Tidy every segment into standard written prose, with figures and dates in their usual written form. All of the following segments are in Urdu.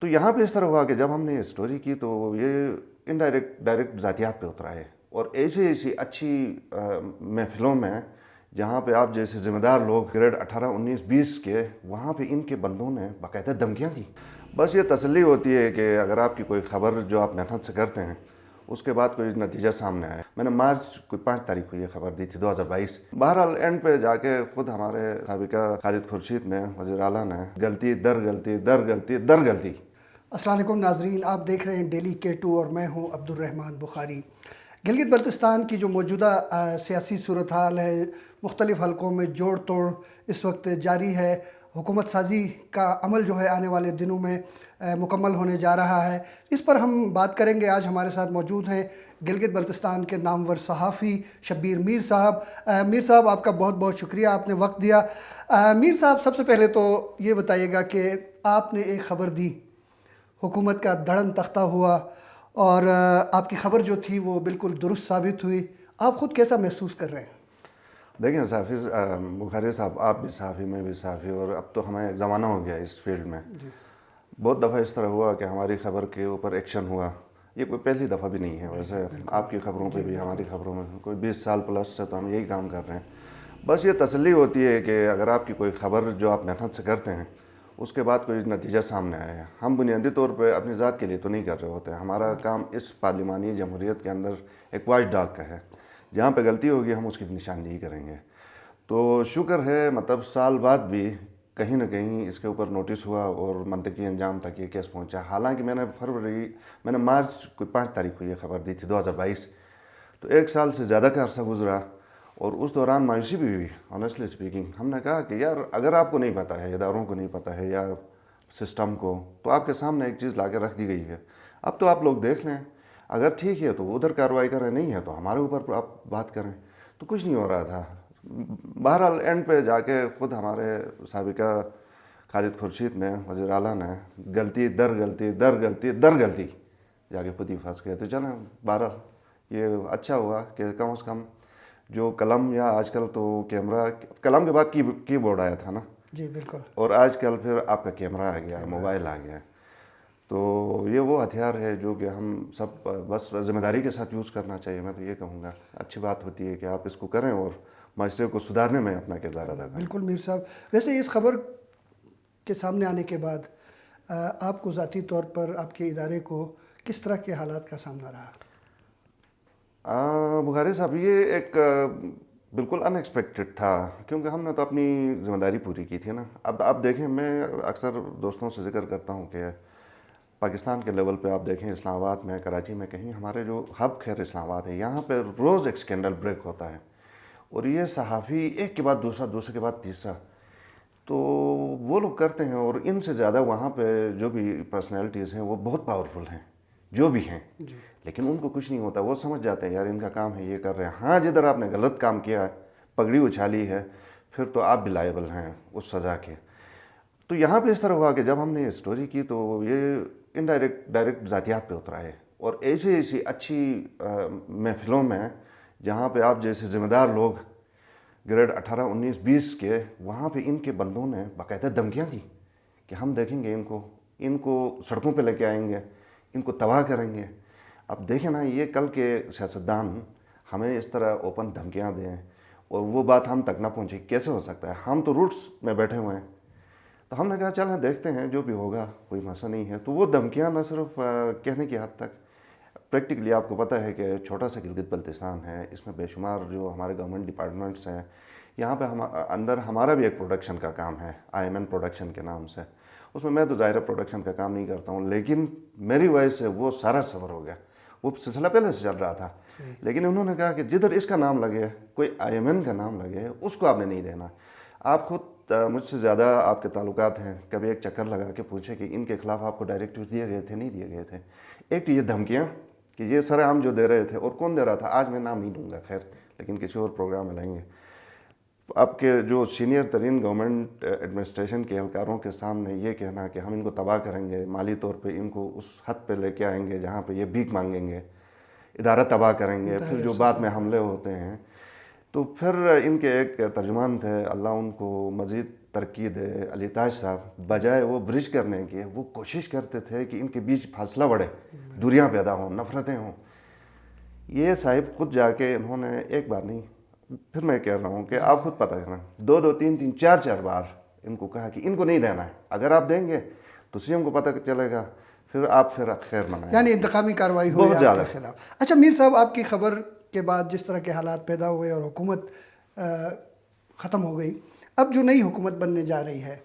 تو یہاں پہ اس طرح ہوا کہ جب ہم نے یہ اسٹوری کی تو یہ ڈائریکٹ ذاتیات پہ اترا ہے، اور ایسی اچھی محفلوں میں جہاں پہ آپ جیسے ذمہ دار لوگ گریڈ 18 19 20 کے، وہاں پہ ان کے بندوں نے باقاعدہ دھمکیاں دی۔ بس یہ تسلی ہوتی ہے کہ اگر آپ کی کوئی خبر جو آپ محنت سے کرتے ہیں اس کے بعد کوئی نتیجہ سامنے آیا۔ میں نے مارچ کوئی 5 تاریخ کو یہ خبر دی تھی 2022۔ بہرحال اینڈ پہ جا کے خود ہمارے سابقہ خالد خورشید نے، وزیر اعلیٰ نے، غلطی در غلطی در غلطی در غلطی۔ السلام علیکم ناظرین، آپ دیکھ رہے ہیں ڈیلی K2 اور میں ہوں عبد الرحمن بخاری۔ گلگت بلتستان کی جو موجودہ سیاسی صورتحال ہے، مختلف حلقوں میں جوڑ توڑ اس وقت جاری ہے۔ حکومت سازی کا عمل جو ہے آنے والے دنوں میں مکمل ہونے جا رہا ہے، اس پر ہم بات کریں گے۔ آج ہمارے ساتھ موجود ہیں گلگت بلتستان کے نامور صحافی شبیر میر صاحب۔ میر صاحب، آپ کا بہت بہت شکریہ، آپ نے وقت دیا۔ میر صاحب، سب سے پہلے تو یہ بتائیے گا کہ آپ نے ایک خبر دی، حکومت کا دڑن تختہ ہوا، اور آپ کی خبر جو تھی وہ بالکل درست ثابت ہوئی۔ آپ خود کیسا محسوس کر رہے ہیں؟ دیکھیں صحافی بخاری صاحب، آپ بھی صحافی، میں بھی صحافی، اور اب تو ہمیں ایک زمانہ ہو گیا اس فیلڈ میں۔ بہت دفعہ اس طرح ہوا کہ ہماری خبر کے اوپر ایکشن ہوا۔ یہ کوئی پہلی دفعہ بھی نہیں ہے، ویسے آپ کی خبروں پہ بھی، ہماری خبروں میں کوئی 20 سال پلس سے تو ہم یہی کام کر رہے ہیں۔ بس یہ تسلی ہوتی ہے کہ اگر آپ کی کوئی خبر جو آپ محنت سے کرتے ہیں اس کے بعد کوئی نتیجہ سامنے آیا ہے۔ ہم بنیادی طور پہ اپنی ذات کے لیے تو نہیں کر رہے ہوتے، ہمارا کام اس پارلیمانی جمہوریت کے اندر ایک واچ ڈاگ کا ہے۔ جہاں پہ غلطی ہوگی ہم اس کی نشاندہی کریں گے۔ تو شکر ہے، مطلب سال بعد بھی کہیں نہ کہیں اس کے اوپر نوٹس ہوا اور منطقی انجام تک یہ کیس پہنچا۔ حالانکہ میں نے مارچ کوئی 5 تاریخ کو یہ خبر دی تھی 2022۔ تو 1 سال سے زیادہ کا عرصہ گزرا، اور اس دوران مایوسی بھی ہوئی، آنیسٹلی اسپیکنگ۔ ہم نے کہا کہ یار، اگر آپ کو نہیں پتہ ہے، اداروں کو نہیں پتہ ہے یا سسٹم کو، تو آپ کے سامنے ایک چیز لا کے رکھ دی گئی ہے، اب تو آپ لوگ دیکھ لیں، اگر ٹھیک ہے تو ادھر کارروائی کریں، نہیں ہے تو ہمارے اوپر آپ بات کریں۔ تو کچھ نہیں ہو رہا تھا۔ بہرحال اینڈ پہ جا کے خود ہمارے سابقہ خالد خورشید نے، وزیر اعلیٰ نے، غلطی در غلطی در غلطی در غلطی جا کے خود ہی پھنس گئے۔ تو چلیں، بہرحال یہ اچھا ہوا کہ کم از کم جو قلم، یا آج کل تو کیمرہ، قلم کے بعد کی بورڈ آیا تھا نا، جی بالکل، اور آج کل پھر آپ کا کیمرہ آ گیا ہے، موبائل آ گیا ہے۔ تو یہ وہ ہتھیار ہے جو کہ ہم سب بس ذمہ داری کے ساتھ یوز کرنا چاہیے۔ میں تو یہ کہوں گا اچھی بات ہوتی ہے کہ آپ اس کو کریں اور معاشرے کو سدھارنے میں اپنا کردار ادا کریں۔ بالکل میر صاحب، ویسے اس خبر کے سامنے آنے کے بعد آپ کو ذاتی طور پر، آپ کے ادارے کو کس طرح کے حالات کا سامنا رہا؟ بخاری صاحب، یہ ایک بالکل ان ایکسپیکٹڈ تھا، کیونکہ ہم نے تو اپنی ذمہ داری پوری کی تھی نا۔ اب آپ دیکھیں، میں اکثر دوستوں سے ذکر کرتا ہوں کہ پاکستان کے لیول پہ آپ دیکھیں، اسلام آباد میں، کراچی میں، کہیں ہمارے جو ہب خیر اسلام آباد ہے، یہاں پہ روز ایک سکینڈل بریک ہوتا ہے، اور یہ صحافی ایک کے بعد دوسرا، دوسرے کے بعد تیسرا، تو وہ لوگ کرتے ہیں۔ اور ان سے زیادہ وہاں پہ جو بھی پرسنالٹیز ہیں وہ بہت پاورفل ہیں، جو بھی ہیں، لیکن ان کو کچھ نہیں ہوتا۔ وہ سمجھ جاتے ہیں یار ان کا کام ہے، یہ کر رہے ہیں۔ ہاں، جدھر آپ نے غلط کام کیا ہے، پگڑی اچھالی ہے، پھر تو آپ بھی لائبل ہیں اس سزا کے۔ تو یہاں پہ اس طرح ہوا کہ جب ہم نے یہ اسٹوری کی تو یہ ڈائریکٹ ذاتیات پہ اترا ہے، اور ایسی اچھی محفلوں میں جہاں پہ آپ جیسے ذمہ دار لوگ گریڈ 18 19 20 کے، وہاں پہ ان کے بندوں نے باقاعدہ دھمکیاں دی کہ ہم دیکھیں گے ان کو سڑکوں پہ لے کے آئیں گے، ان کو تباہ کریں گے۔ اب دیکھیں نا، یہ کل کے سیاستدان ہمیں اس طرح اوپن دھمکیاں دیں اور وہ بات ہم تک نہ پہنچے، کیسے ہو سکتا ہے؟ ہم تو روٹس میں بیٹھے ہوئے ہیں۔ تو ہم نے کہا چلیں دیکھتے ہیں، جو بھی ہوگا، کوئی مسئلہ نہیں ہے۔ تو وہ دھمکیاں نہ صرف کہنے کی حد تک، پریکٹیکلی آپ کو پتہ ہے کہ چھوٹا سا گلگت بلتستان ہے، اس میں بے شمار جو ہمارے گورنمنٹ ڈپارٹمنٹس ہیں، یہاں پہ اندر ہمارا بھی ایک پروڈکشن کا کام ہے، IMN پروڈکشن کے نام سے۔ اس میں تو ظاہر پروڈکشن کا کام نہیں کرتا ہوں، لیکن میری وجہ سے وہ سارا سفر ہو گیا۔ وہ سلسلہ پہلے سے چل رہا تھا، لیکن انہوں نے کہا کہ جدھر اس کا نام لگے، کوئی IMN کا نام لگے، اس کو آپ نے نہیں دینا۔ آپ خود مجھ سے زیادہ آپ کے تعلقات ہیں، کبھی ایک چکر لگا کے پوچھے کہ ان کے خلاف آپ کو ڈائریکٹیوز دیے گئے تھے، نہیں دیے گئے تھے؟ ایک تو یہ دھمکیاں کہ یہ سر عام جو دے رہے تھے، اور کون دے رہا تھا آج میں نام نہیں لوں گا، خیر، لیکن کسی اور پروگرام میں لیں گے۔ آپ کے جو سینئر ترین گورنمنٹ ایڈمنسٹریشن کے اہلکاروں کے سامنے یہ کہنا کہ ہم ان کو تباہ کریں گے، مالی طور پہ ان کو اس حد پہ لے کے آئیں گے جہاں پہ یہ بھیک مانگیں گے، ادارہ تباہ کریں گے، پھر جو بعد میں حملے ہوتے ہیں۔ تو پھر ان کے ایک ترجمان تھے، اللہ ان کو مزید ترقی دے علی تاج صاحب، بجائے وہ برج کرنے کے وہ کوشش کرتے تھے کہ ان کے بیچ فاصلہ بڑھے، دوریاں پیدا ہوں، نفرتیں ہوں. یہ صاحب خود جا کے انہوں نے ایک بار نہیں، پھر میں کہہ رہا ہوں کہ آپ خود پتہ کریں، 2 3 بار ان کو کہا کہ ان کو نہیں دینا ہے. اگر آپ دیں گے تو سی ایم کو پتہ چلے گا، پھر آپ خیر منائیں. یعنی انتقامی کارروائی ہوئی بہت آپ زیادہ. کے خلاف. اچھا میر صاحب، آپ کی خبر کے بعد جس طرح کے حالات پیدا ہوئے اور حکومت ختم ہو گئی، اب جو نئی حکومت بننے جا رہی ہے،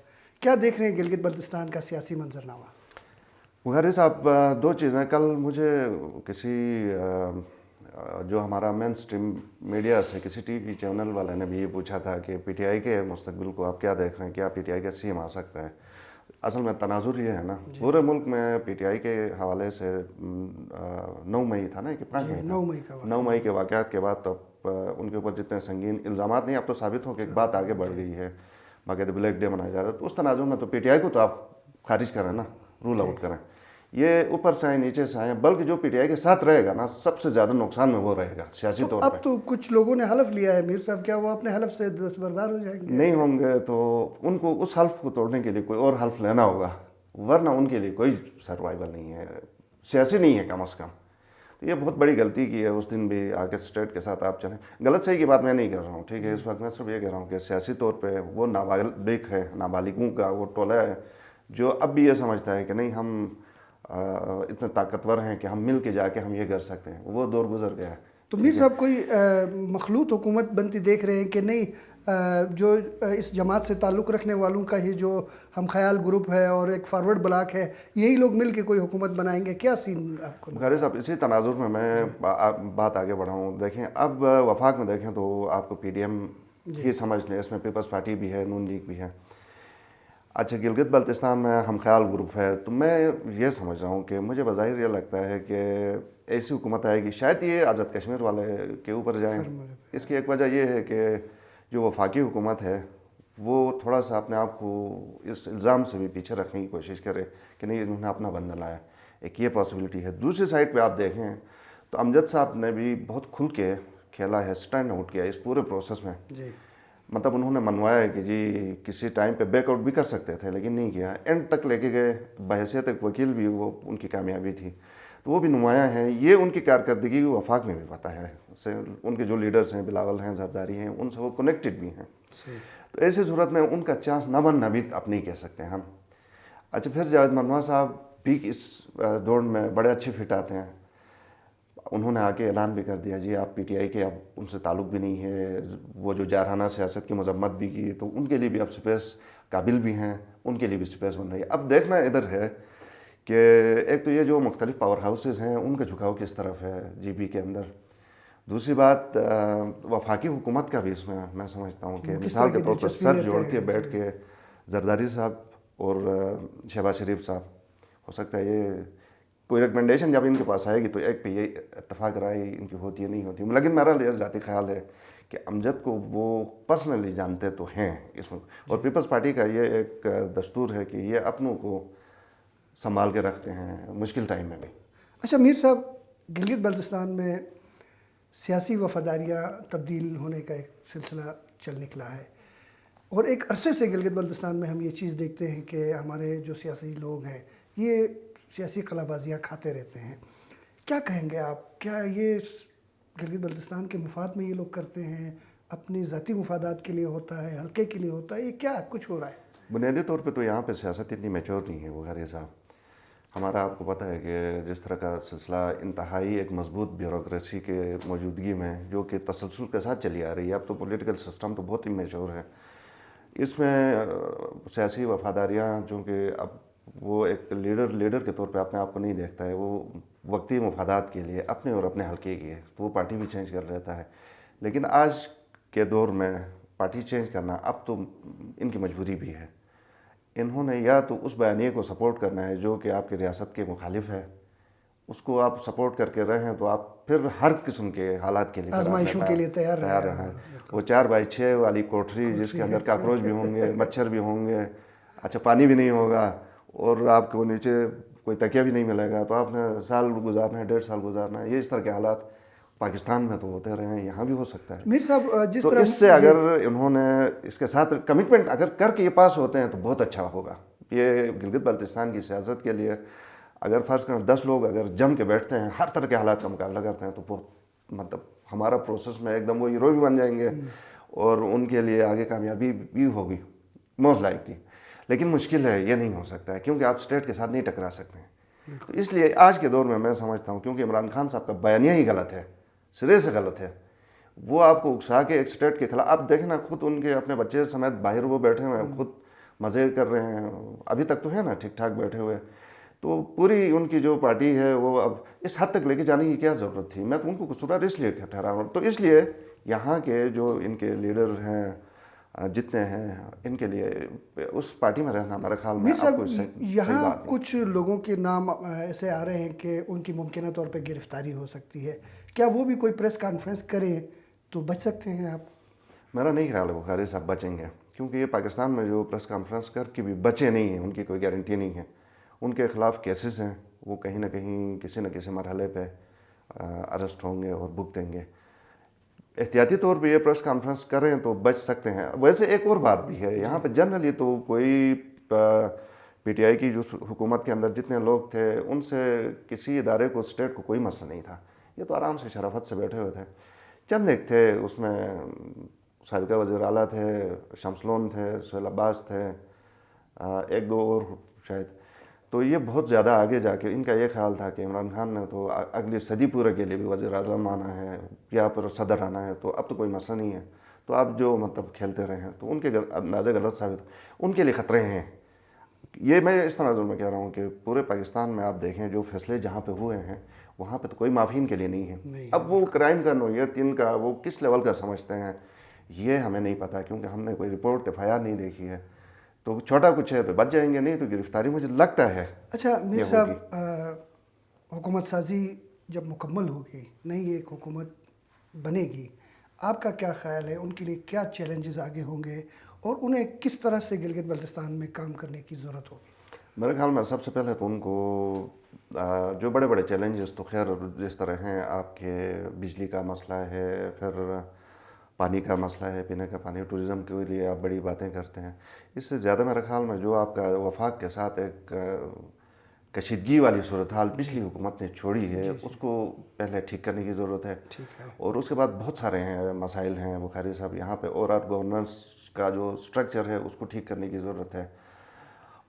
کیا دیکھ رہے ہیں گلگت بلتستان کا سیاسی منظرنامہ؟ مغرر صاحب، 2 چیزیں. کل مجھے کسی جو ہمارا مین اسٹریم میڈیا سے کسی ٹی وی چینل والے نے بھی یہ پوچھا تھا کہ پی ٹی آئی کے مستقبل کو آپ کیا دیکھ رہے ہیں، کیا پی ٹی آئی کا سی ایم آ سکتا ہے. اصل میں تناظر یہ ہے نا، پورے ملک میں پی ٹی آئی کے حوالے سے 9 مئی تھا نا کہ 5 مئی، 9 مئی کے واقعات کے بعد تو ان کے اوپر جتنے سنگین الزامات نہیں، اب تو ثابت ہو کہ ایک بات آگے بڑھ گئی ہے، باقاعدہ بلیک ڈے منایا جا رہا ہے. تو اس تناظر میں تو پی ٹی آئی کو تو آپ خارج کریں نا، رول آؤٹ کریں. یہ اوپر سے آئیں نیچے سے آئیں، بلکہ جو پی ٹی آئی کے ساتھ رہے گا نا، سب سے زیادہ نقصان میں وہ رہے گا سیاسی طور پہ. اب تو کچھ لوگوں نے حلف لیا ہے میر صاحب، کیا وہ اپنے حلف سے دستبردار ہو جائیں گے؟ نہیں ہوں گے تو ان کو اس حلف کو توڑنے کے لیے کوئی اور حلف لینا ہوگا، ورنہ ان کے لیے کوئی سروائیول نہیں ہے، سیاسی نہیں ہے کم از کم. تو یہ بہت بڑی غلطی کی ہے اس دن بھی آگے اسٹیٹ کے ساتھ آپ چلیں. غلط صحیح کی بات میں نہیں کر رہا ہوں، ٹھیک ہے. اس وقت میں صرف یہ کہہ رہا ہوں کہ سیاسی طور پہ وہ نابالغ ہے، نابالغوں کا وہ ٹولہ ہے جو اب بھی یہ سمجھتا ہے کہ نہیں ہم اتنے طاقتور ہیں کہ ہم مل کے جا کے ہم یہ کر سکتے ہیں. وہ دور گزر گیا ہے. تو میر صاحب کوئی مخلوط حکومت بنتی دیکھ رہے ہیں کہ نہیں، جو اس جماعت سے تعلق رکھنے والوں کا ہی جو ہم خیال گروپ ہے اور ایک فارورڈ بلاک ہے، یہی لوگ مل کے کوئی حکومت بنائیں گے؟ کیا سین آپ کو؟ بخاری صاحب، اسی تناظر میں میں بات آگے بڑھاؤں. دیکھیں اب وفاق میں دیکھیں تو آپ کو پی ڈی ایم ہی سمجھ لیں، اس میں پیپلز پارٹی بھی ہے، نون لیگ بھی ہے. اچھا گلگت بلتستان میں ہم خیال گروپ ہے. تو میں یہ سمجھ رہا ہوں کہ مجھے بظاہر یہ لگتا ہے کہ ایسی حکومت آئے گی، شاید یہ آزاد کشمیر والے کے اوپر جائیں. اس کی ایک وجہ یہ ہے کہ جو وفاقی حکومت ہے وہ تھوڑا سا اپنے آپ کو اس الزام سے بھی پیچھے رکھنے کی کوشش کرے کہ نہیں انہوں نے اپنا بندہ لایا. ایک یہ پاسبلٹی ہے. دوسری سائڈ پہ آپ دیکھیں تو امجد صاحب نے بھی بہت کھل کے کھیلا ہے، اسٹینڈ آؤٹ کیا اس پورے پروسیس میں. مطلب انہوں نے منوایا ہے کہ جی کسی ٹائم پہ بیک آؤٹ بھی کر سکتے تھے لیکن نہیں کیا، اینڈ تک لے کے گئے. بحیثیت ایک وکیل بھی وہ ان کی کامیابی تھی، تو وہ بھی نمایاں ہیں. یہ ان کی کارکردگی وفاق میں بھی پتہ ہے، ان کے جو لیڈرز ہیں، بلاول ہیں، زرداری ہیں، ان سے وہ کنیکٹڈ بھی ہیں. تو ایسی صورت میں ان کا چانس نہ بننا بھی اب نہیں کہہ سکتے ہم. اچھا پھر جاوید ممنوع صاحب بھی اس دوڑ میں بڑے اچھے فٹ آتے ہیں. انہوں نے آ کے اعلان بھی کر دیا جی آپ پی ٹی آئی کے اب ان سے تعلق بھی نہیں ہے. وہ جو جارحانہ سیاست کی مذمت بھی کی تو ان کے لیے بھی اب سپیس قابل بھی ہیں، ان کے لیے بھی سپیس بن رہی ہے. اب دیکھنا ادھر ہے کہ ایک تو یہ جو مختلف پاور ہاؤسز ہیں ان کا جھکاؤ کس طرف ہے جی بی کے اندر. دوسری بات وفاقی حکومت کا بھی اس میں سمجھتا ہوں کہ مثال کے طور پر سر جوڑ کے بیٹھ کے زرداری صاحب اور شہباز شریف صاحب، ہو سکتا ہے یہ کوئی ریکمنڈیشن جب ان کے پاس آئے گی تو ایک پہ یہ اتفاق رائے ان کی ہوتی ہے نہیں ہوتی. لیکن میرا یہ ذاتی خیال ہے کہ امجد کو وہ پرسنلی جانتے تو ہیں اس میں، اور پیپلز پارٹی کا یہ ایک دستور ہے کہ یہ اپنوں کو سنبھال کے رکھتے ہیں مشکل ٹائم میں بھی. اچھا میر صاحب، گلگت بلتستان میں سیاسی وفاداریاں تبدیل ہونے کا ایک سلسلہ چل نکلا ہے، اور ایک عرصے سے گلگت بلتستان میں ہم یہ چیز دیکھتے ہیں کہ ہمارے جو سیاسی لوگ ہیں یہ سیاسی قلع بازیاں کھاتے رہتے ہیں. کیا کہیں گے آپ؟ کیا یہ گلگت بلتستان کے مفاد میں یہ لوگ کرتے ہیں، اپنے ذاتی مفادات کے لیے ہوتا ہے، حلقے کے لیے ہوتا ہے، یہ کیا کچھ ہو رہا ہے؟ بنیادی طور پہ تو یہاں پہ سیاست اتنی میچور نہیں ہے بخاری صاحب. ہمارا آپ کو پتہ ہے کہ جس طرح کا سلسلہ انتہائی ایک مضبوط بیوروکریسی کے موجودگی میں جو کہ تسلسل کے ساتھ چلی آ رہی ہے، اب تو پولیٹیکل سسٹم تو بہت ہی میچور ہے. اس میں سیاسی وفاداریاں چونکہ اب وہ ایک لیڈر کے طور پہ اپنے آپ کو نہیں دیکھتا ہے، وہ وقتی مفادات کے لیے اپنے اور اپنے حلقے کی ہے تو وہ پارٹی بھی چینج کر لیتا ہے. لیکن آج کے دور میں پارٹی چینج کرنا اب تو ان کی مجبوری بھی ہے. انہوں نے یا تو اس بیانیے کو سپورٹ کرنا ہے جو کہ آپ کی ریاست کے مخالف ہے، اس کو آپ سپورٹ کر کے رہیں تو آپ پھر ہر قسم کے حالات کے لیے آزمائشوں کے لیے تیار رہیں. وہ 4x6 والی کوٹری جس کے اندر کاکروچ بھی ہوں گے، مچھر بھی ہوں گے، اچھا پانی بھی نہیں ہوگا، اور آپ کو نیچے کوئی تکیہ بھی نہیں ملے گا، تو آپ نے سال گزارنا ہے، 1.5 سال گزارنا ہے. یہ اس طرح کے حالات پاکستان میں تو ہوتے رہے ہیں، یہاں بھی ہو سکتا ہے. میر صاحب جس تو طرح اس سے اگر انہوں نے اس کے ساتھ کمٹمنٹ اگر کر کے یہ پاس ہوتے ہیں تو بہت اچھا ہوگا. یہ گلگت بلتستان کی سیاست کے لیے اگر فرض کریں 10 لوگ اگر جم کے بیٹھتے ہیں، ہر طرح کے حالات کا مقابلہ کرتے ہیں، تو بہت مطلب ہمارا پروسیس میں ایک دم وہ ہیرو بھی بن جائیں گے اور ان کے لیے آگے کامیابی بھی ہوگی موسٹ لائکلی. لیکن مشکل ہے، یہ نہیں ہو سکتا ہے کیونکہ آپ اسٹیٹ کے ساتھ نہیں ٹکرا سکتے ہیں. تو اس لیے آج کے دور میں سمجھتا ہوں کیونکہ عمران خان صاحب کا بیانیہ ہی غلط ہے، سرے سے غلط ہے. وہ آپ کو اکسا کے ایک اسٹیٹ کے خلاف، آپ دیکھیں نا خود ان کے اپنے بچے سمیت باہر وہ بیٹھے ہوئے ہیں، خود مزے کر رہے ہیں، ابھی تک تو ہے نا ٹھیک ٹھاک بیٹھے ہوئے. تو پوری ان کی جو پارٹی ہے وہ اب اس حد تک لے کے جانے کی کیا ضرورت تھی؟ میں تو ان کو قصوروار اس لیے ٹھہرا ہوں. تو اس لیے یہاں کے جو ان کے لیڈر ہیں جتنے ہیں، ان کے لیے اس پارٹی میں رہنا میرے خیال میں میر آپ کو صاحب اس سے صحیح یہاں بات نہیں. کچھ لوگوں کے نام ایسے آ رہے ہیں کہ ان کی ممکنہ طور پہ گرفتاری ہو سکتی ہے، کیا وہ بھی کوئی پریس کانفرنس کریں تو بچ سکتے ہیں آپ؟ میرا نہیں خیال ہے بخاری صاحب بچیں گے، کیونکہ یہ پاکستان میں جو پریس کانفرنس کر کے بھی بچے نہیں ہیں، ان کی کوئی گارنٹی نہیں ہے. ان کے خلاف کیسز ہیں، وہ کہیں نہ کہیں کسی نہ کسی مرحلے پہ اریسٹ ہوں گے اور بھگتیں گے. احتیاطی طور پہ یہ پریس کانفرنس کریں تو بچ سکتے ہیں. ویسے ایک اور بات بھی ہے یہاں پہ، جنرلی تو کوئی پی ٹی آئی کی جو حکومت کے اندر جتنے لوگ تھے ان سے کسی ادارے کو اسٹیٹ کو کوئی مسئلہ نہیں تھا. یہ تو آرام سے شرافت سے بیٹھے ہوئے تھے. چند ایک تھے اس میں، سابقہ وزیر اعلیٰ تھے، شمس لون تھے، سہیل عباس تھے، ایک دو اور شاید. تو یہ بہت زیادہ آگے جا کے ان کا یہ خیال تھا کہ عمران خان نے تو اگلی صدی پورے کے لیے بھی وزیر اعظم آنا ہے یا پھر صدر آنا ہے، تو اب تو کوئی مسئلہ نہیں ہے. تو اب جو مطلب کھیلتے رہے ہیں تو ان کے اندازے غلط ثابت، ان کے لیے خطرے ہیں. یہ میں اس تناظر میں کہہ رہا ہوں کہ پورے پاکستان میں آپ دیکھیں جو فیصلے جہاں پہ ہوئے ہیں وہاں پہ تو کوئی معافین کے لیے نہیں ہے. اب وہ کرائم کا نوعیت ان کا وہ کس لیول کا سمجھتے ہیں یہ ہمیں نہیں پتہ، کیونکہ ہم نے کوئی رپورٹ ایف آئی آر نہیں دیکھی ہے. تو چھوٹا کچھ ہے تو بچ جائیں گے، نہیں تو گرفتاری مجھے لگتا ہے. اچھا میر صاحب، حکومت سازی جب مکمل ہوگی، نئی ایک حکومت بنے گی، آپ کا کیا خیال ہے ان کے لیے کیا چیلنجز آگے ہوں گے اور انہیں کس طرح سے گلگت بلتستان میں کام کرنے کی ضرورت ہوگی؟ میرے خیال میں سب سے پہلے تو ان کو جو بڑے بڑے چیلنجز تو خیر جس طرح ہیں، آپ کے بجلی کا مسئلہ ہے، پھر پانی کا مسئلہ ہے، پینے کا پانی، ٹورزم کے لیے آپ بڑی باتیں کرتے ہیں. اس سے زیادہ میرے خیال میں جو آپ کا وفاق کے ساتھ ایک کشیدگی والی صورتحال پچھلی حکومت نے چھوڑی ہے، اس کو پہلے ٹھیک کرنے کی ضرورت ہے. اور اس کے بعد بہت سارے ہیں مسائل ہیں بخاری صاحب یہاں پہ، اور گورننس کا جو سٹرکچر ہے اس کو ٹھیک کرنے کی ضرورت ہے.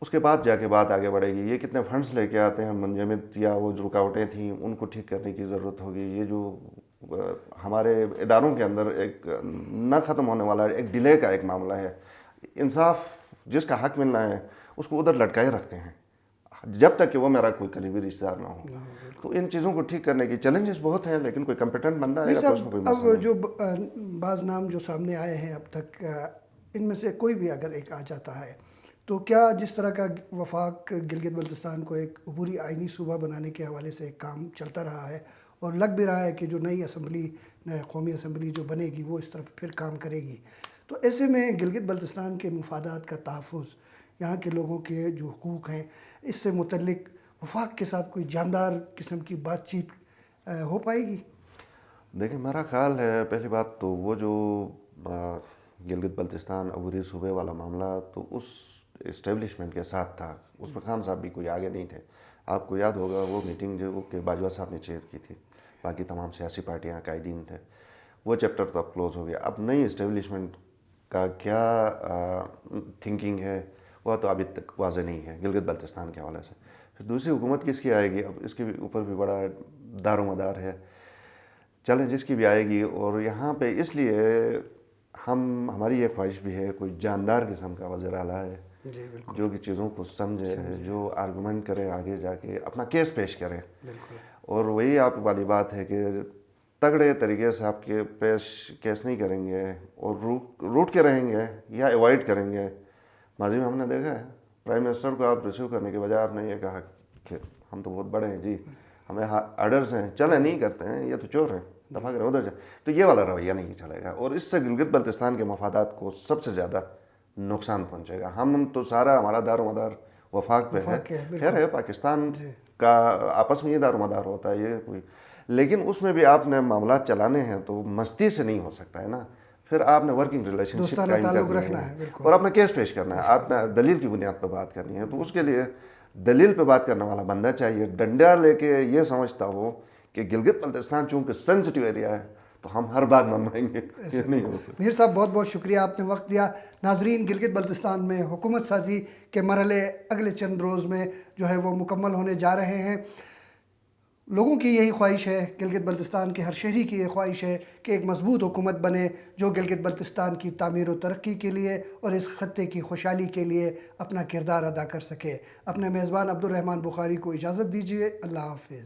اس کے بعد جا کے بات آگے بڑھے گی. یہ کتنے فنڈز لے کے آتے ہیں منجمد، یا وہ جو رکاوٹیں تھیں ان کو ٹھیک کرنے کی ضرورت ہوگی. یہ جو ہمارے اداروں کے اندر ایک نہ ختم ہونے والا ایک ڈیلے کا ایک معاملہ ہے. انصاف جس کا حق ملنا ہے اس کو ادھر لٹکائے رکھتے ہیں جب تک کہ وہ میرا کوئی قریبی رشتہ دار نہ ہو. تو ان چیزوں کو ٹھیک کرنے کی چیلنجز بہت ہیں، لیکن کوئی کمپیٹنٹ بندہ آئے گا تو اس میں کوئی مسئلہ نہیں. اب جو بعض نام جو سامنے آئے ہیں اب تک، ان میں سے کوئی بھی اگر ایک آ جاتا ہے تو کیا جس طرح کا وفاق گلگت بلتستان کو ایک عبوری آئینی صوبہ بنانے کے حوالے سے کام چلتا رہا ہے اور لگ بھی رہا ہے کہ جو نئی اسمبلی، قومی اسمبلی جو بنے گی وہ اس طرف پھر کام کرے گی، تو ایسے میں گلگت بلتستان کے مفادات کا تحفظ، یہاں کے لوگوں کے جو حقوق ہیں، اس سے متعلق وفاق کے ساتھ کوئی جاندار قسم کی بات چیت ہو پائے گی؟ دیکھیں میرا خیال ہے پہلی بات تو وہ جو گلگت بلتستان عبوری صوبے والا معاملہ تو اس اسٹیبلشمنٹ کے ساتھ تھا. اس میں خان صاحب بھی کوئی آگے نہیں تھے. آپ کو یاد ہوگا وہ میٹنگ جو کہ باجوہ صاحب نے چیئر کی تھی، باقی تمام سیاسی پارٹیاں قائدین تھے. وہ چیپٹر تو اب کلوز ہو گیا. اب نئی اسٹیبلشمنٹ کا کیا تھنکنگ ہے وہ تو ابھی تک واضح نہیں ہے گلگت بلتستان کے حوالے سے. پھر دوسری حکومت کس کی آئے گی، اب اس کے اوپر بھی بڑا دار و مدار ہے. چلیں جس کی بھی آئے گی. اور یہاں پہ اس لیے ہماری یہ خواہش بھی ہے کوئی جاندار قسم کا وزیر اعلیٰ ہے جو کہ چیزوں کو سمجھے، جو آرگومنٹ کرے، آگے جا کے اپنا کیس پیش کرے. اور وہی آپ والی بات ہے کہ تگڑے طریقے سے آپ کے کیس نہیں کریں گے اور روٹ کے رہیں گے یا ایوائڈ کریں گے. ماضی میں ہم نے دیکھا ہے پرائم منسٹر کو آپ ریسیو کرنے کے بجائے آپ نے یہ کہا کہ ہم تو بہت بڑے ہیں جی، ہمیں آرڈرز ہیں، چلیں نہیں کرتے ہیں، یہ تو چور ہیں، دفعہ کریں ادھر جائیں. تو یہ والا رویہ نہیں چلے گا اور اس سے گلگت بلتستان کے مفادات کو سب سے زیادہ نقصان پہنچے گا. ہم تو سارا ہمارا دار و مدار وفاق پہ ہے. خیر ہے پاکستان کا آپس میں یہ دار و مدار ہوتا ہے، یہ کوئی، لیکن اس میں بھی آپ نے معاملات چلانے ہیں تو مستی سے نہیں ہو سکتا ہے نا. پھر آپ نے ورکنگ ریلیشن شپ دوستانہ قائم تعلق کرنی رکھنا ہے، ہے بالکل. اور آپ نے کیس پیش کرنا ہے. آپ نے دلیل کی بنیاد پہ بات کرنی ہے. تو اس کے لیے دلیل پہ بات کرنے والا بندہ چاہیے. ڈنڈا لے کے یہ سمجھتا ہو کہ گلگت بلتستان چونکہ سینسٹیو ایریا ہے تو ہم ہر بات منوائیں گے، یہ نہیں ہو سکتا. میر صاحب بہت بہت شکریہ، آپ نے وقت دیا. ناظرین، گلگت بلتستان میں حکومت سازی کے مرحلے اگلے چند روز میں جو ہے وہ مکمل ہونے جا رہے ہیں. لوگوں کی یہی خواہش ہے، گلگت بلتستان کے ہر شہری کی یہ خواہش ہے کہ ایک مضبوط حکومت بنے جو گلگت بلتستان کی تعمیر و ترقی کے لیے اور اس خطے کی خوشحالی کے لیے اپنا کردار ادا کر سکے. اپنے میزبان عبد الرحمن بخاری کو اجازت دیجیے. اللہ حافظ.